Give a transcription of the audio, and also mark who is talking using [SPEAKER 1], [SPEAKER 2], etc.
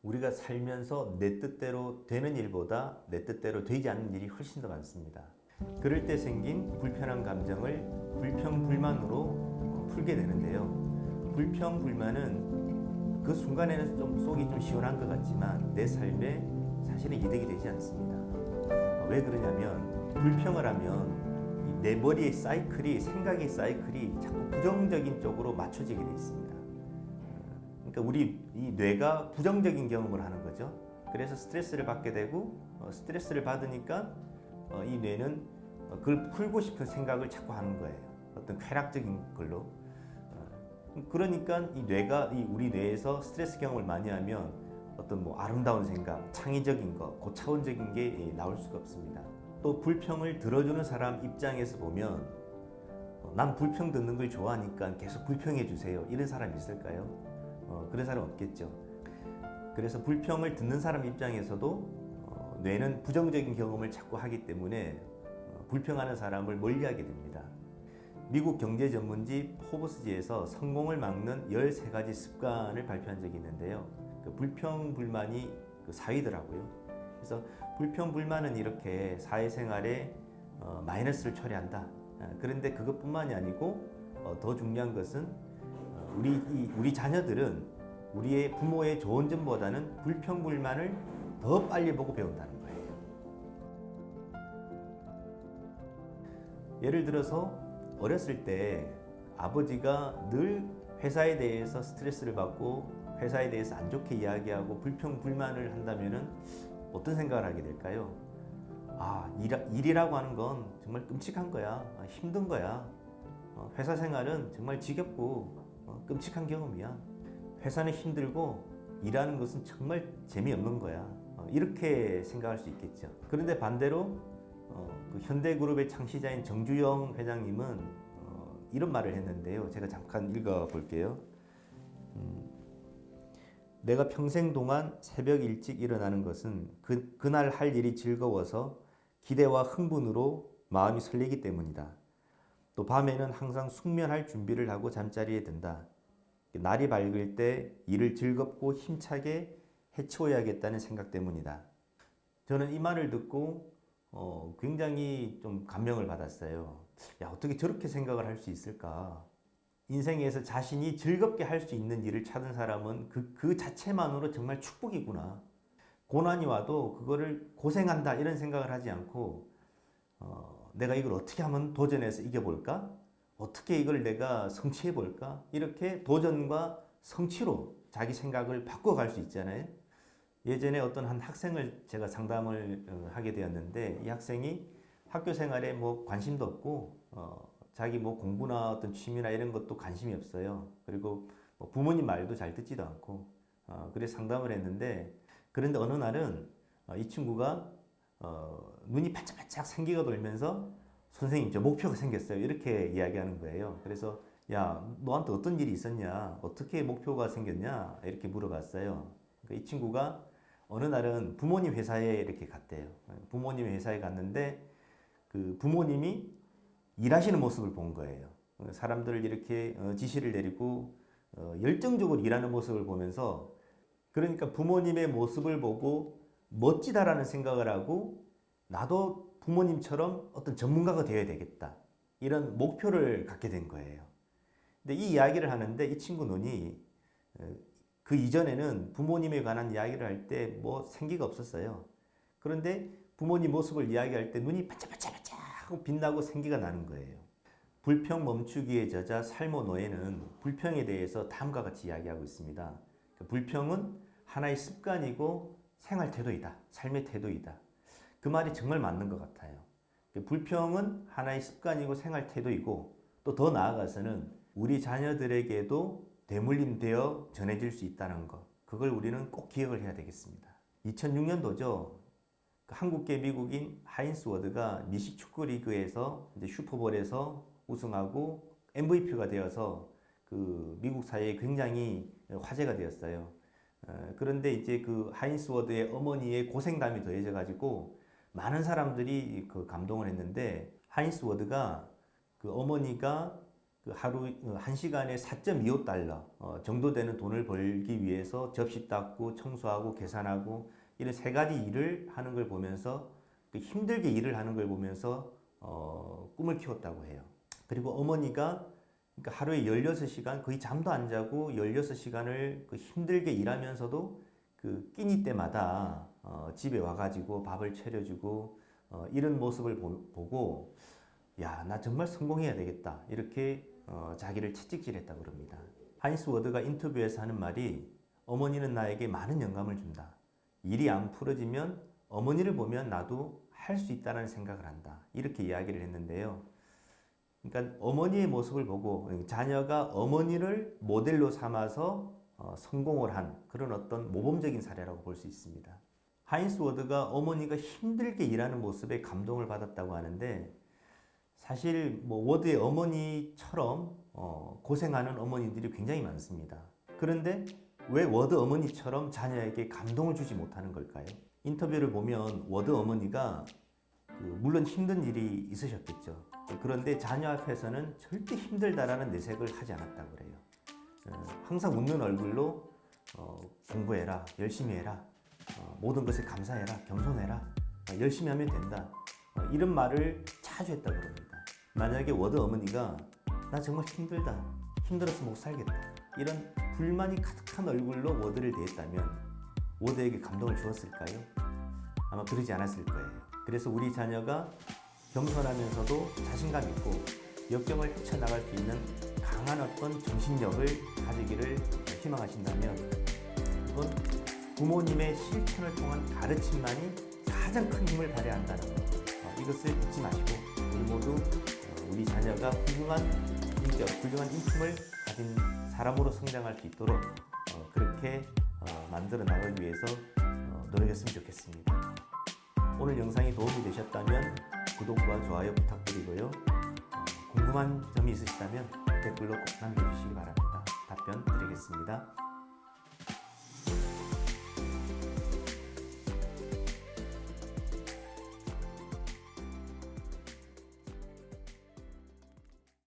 [SPEAKER 1] 우리가 살면서 내 뜻대로 되는 일보다 내 뜻대로 되지 않는 일이 훨씬 더 많습니다. 그럴 때 생긴 불편한 감정을 불평불만으로 풀게 되는데요. 불평불만은 그 순간에는 좀 속이 좀 시원한 것 같지만 내 삶에 사실은 이득이 되지 않습니다. 왜 그러냐면 불평을 하면 내 머리의 사이클이 생각의 사이클이 자꾸 부정적인 쪽으로 맞춰지게 되어 있습니다. 그러니까 우리 이 뇌가 부정적인 경험을 하는 거죠. 그래서 스트레스를 받게 되고 스트레스를 받으니까 이 뇌는 그걸 풀고 싶은 생각을 자꾸 하는 거예요. 어떤 쾌락적인 걸로. 그러니까 이 뇌가 우리 뇌에서 스트레스 경험을 많이 하면 어떤 뭐 아름다운 생각, 창의적인 거, 고차원적인 게 나올 수가 없습니다. 또 불평을 들어주는 사람 입장에서 보면 난 불평 듣는 걸 좋아하니까 계속 불평해 주세요. 이런 사람 있을까요? 그런 사람 없겠죠. 그래서 불평을 듣는 사람 입장에서도 뇌는 부정적인 경험을 자꾸 하기 때문에 불평하는 사람을 멀리하게 됩니다. 미국 경제 전문지 포브스지에서 성공을 막는 13가지 습관을 발표한 적이 있는데요. 그 불평불만이 그 4위더라고요. 그래서 불평불만은 이렇게 사회생활에 마이너스를 초래한다. 그런데 그것뿐만이 아니고 더 중요한 것은 우리 자녀들은 우리의 부모의 좋은 점보다는 불평불만을 더 빨리 보고 배운다는 거예요. 예를 들어서 어렸을 때 아버지가 늘 회사에 대해서 스트레스를 받고 회사에 대해서 안 좋게 이야기하고 불평불만을 한다면은 어떤 생각을 하게 될까요? 일이라고 하는 건 정말 끔찍한 거야. 힘든 거야. 회사 생활은 정말 지겹고 끔찍한 경험이야. 회사는 힘들고 일하는 것은 정말 재미없는 거야. 이렇게 생각할 수 있겠죠. 그런데 반대로 그 현대그룹의 창시자인 정주영 회장님은 이런 말을 했는데요. 제가 잠깐 읽어볼게요. 내가 평생 동안 새벽 일찍 일어나는 것은 그날 할 일이 즐거워서 기대와 흥분으로 마음이 설레기 때문이다. 또 밤에는 항상 숙면할 준비를 하고 잠자리에 든다. 날이 밝을 때 일을 즐겁고 힘차게 해치워야겠다는 생각 때문이다. 저는 이 말을 듣고 굉장히 좀 감명을 받았어요. 야, 어떻게 저렇게 생각을 할 수 있을까? 인생에서 자신이 즐겁게 할 수 있는 일을 찾은 사람은 그 자체만으로 정말 축복이구나. 고난이 와도 그거를 고생한다 이런 생각을 하지 않고 내가 이걸 어떻게 하면 도전해서 이겨볼까? 어떻게 이걸 내가 성취해볼까? 이렇게 도전과 성취로 자기 생각을 바꿔갈 수 있잖아요. 예전에 어떤 한 학생을 제가 상담을 하게 되었는데 이 학생이 학교 생활에 뭐 관심도 없고 자기 뭐 공부나 어떤 취미나 이런 것도 관심이 없어요. 그리고 뭐 부모님 말도 잘 듣지도 않고 그래서 상담을 했는데 그런데 어느 날은 이 친구가 눈이 반짝반짝 생기가 돌면서 선생님 저 목표가 생겼어요. 이렇게 이야기하는 거예요. 그래서 야 너한테 어떤 일이 있었냐? 어떻게 목표가 생겼냐? 이렇게 물어봤어요. 그러니까 이 친구가 어느 날은 부모님 회사에 이렇게 갔대요. 부모님 회사에 갔는데 그 부모님이 일하시는 모습을 본 거예요. 사람들을 이렇게 지시를 내리고 열정적으로 일하는 모습을 보면서 그러니까 부모님의 모습을 보고 멋지다라는 생각을 하고 나도 부모님처럼 어떤 전문가가 되어야 되겠다. 이런 목표를 갖게 된 거예요. 근데 이 이야기를 하는데 이 친구 눈이 그 이전에는 부모님에 관한 이야기를 할 때 뭐 생기가 없었어요. 그런데 부모님 모습을 이야기할 때 눈이 반짝반짝반짝 하고 빛나고 생기가 나는 거예요. 불평 멈추기의 저자 살모 노예는 불평에 대해서 다음과 같이 이야기하고 있습니다. 불평은 하나의 습관이고 생활 태도이다. 삶의 태도이다. 그 말이 정말 맞는 것 같아요. 불평은 하나의 습관이고 생활 태도이고 또 더 나아가서는 우리 자녀들에게도 대물림되어 전해질 수 있다는 것. 그걸 우리는 꼭 기억을 해야 되겠습니다. 2006년도죠. 한국계 미국인 하인스 워드가 미식 축구 리그에서 이제 슈퍼볼에서 우승하고 MVP가 되어서 그 미국 사회에 굉장히 화제가 되었어요. 그런데 이제 그 하인스 워드의 어머니의 고생담이 더해져 가지고 많은 사람들이 그 감동을 했는데 하인스 워드가 그 어머니가 그 하루 1시간에 4.25달러 정도 되는 돈을 벌기 위해서 접시 닦고 청소하고 계산하고 이런 세 가지 일을 하는 걸 보면서 그 힘들게 일을 하는 걸 보면서 꿈을 키웠다고 해요. 그리고 어머니가 그러니까 하루에 16시간 거의 잠도 안 자고 16시간을 그 힘들게 일하면서도 그 끼니 때마다 집에 와가지고 밥을 차려주고 이런 모습을 보고 야, 나 정말 성공해야 되겠다 이렇게 자기를 채찍질했다고 그럽니다. 하인스 워드가 인터뷰에서 하는 말이 어머니는 나에게 많은 영감을 준다. 일이 안 풀어지면 어머니를 보면 나도 할 수 있다는 생각을 한다. 이렇게 이야기를 했는데요. 그러니까 어머니의 모습을 보고 자녀가 어머니를 모델로 삼아서 성공을 한 그런 어떤 모범적인 사례라고 볼 수 있습니다. 하인스 워드가 어머니가 힘들게 일하는 모습에 감동을 받았다고 하는데 사실 뭐 워드의 어머니처럼 고생하는 어머니들이 굉장히 많습니다. 그런데 왜 워드 어머니처럼 자녀에게 감동을 주지 못하는 걸까요? 인터뷰를 보면 워드 어머니가 물론 힘든 일이 있으셨겠죠. 그런데 자녀 앞에서는 절대 힘들다라는 내색을 하지 않았다고 그래요. 항상 웃는 얼굴로 공부해라, 열심히 해라, 모든 것에 감사해라, 겸손해라, 열심히 하면 된다. 이런 말을 자주 했다고 그럽니다. 만약에 워드 어머니가 나 정말 힘들다, 힘들어서 못 살겠다 이런 불만이 가득한 얼굴로 워드를 대했다면 워드에게 감동을 주었을까요? 아마 그러지 않았을 거예요. 그래서 우리 자녀가 겸손하면서도 자신감 있고 역경을 헤쳐나갈 수 있는 강한 어떤 정신력을 가지기를 희망하신다면 그건 부모님의 실천을 통한 가르침만이 가장 큰 힘을 발휘한다는 것 이것을 잊지 마시고 우리 모두 우리 자녀가 훌륭한 인격, 훌륭한 인품을 가진 사람으로 성장할 수 있도록 그렇게 만들어 나가기 위해서 노력했으면 좋겠습니다. 오늘 영상이 도움이 되셨다면 구독과 좋아요 부탁드리고요. 궁금한 점이 있으시다면 댓글로 꼭 남겨주시기 바랍니다. 답변 드리겠습니다.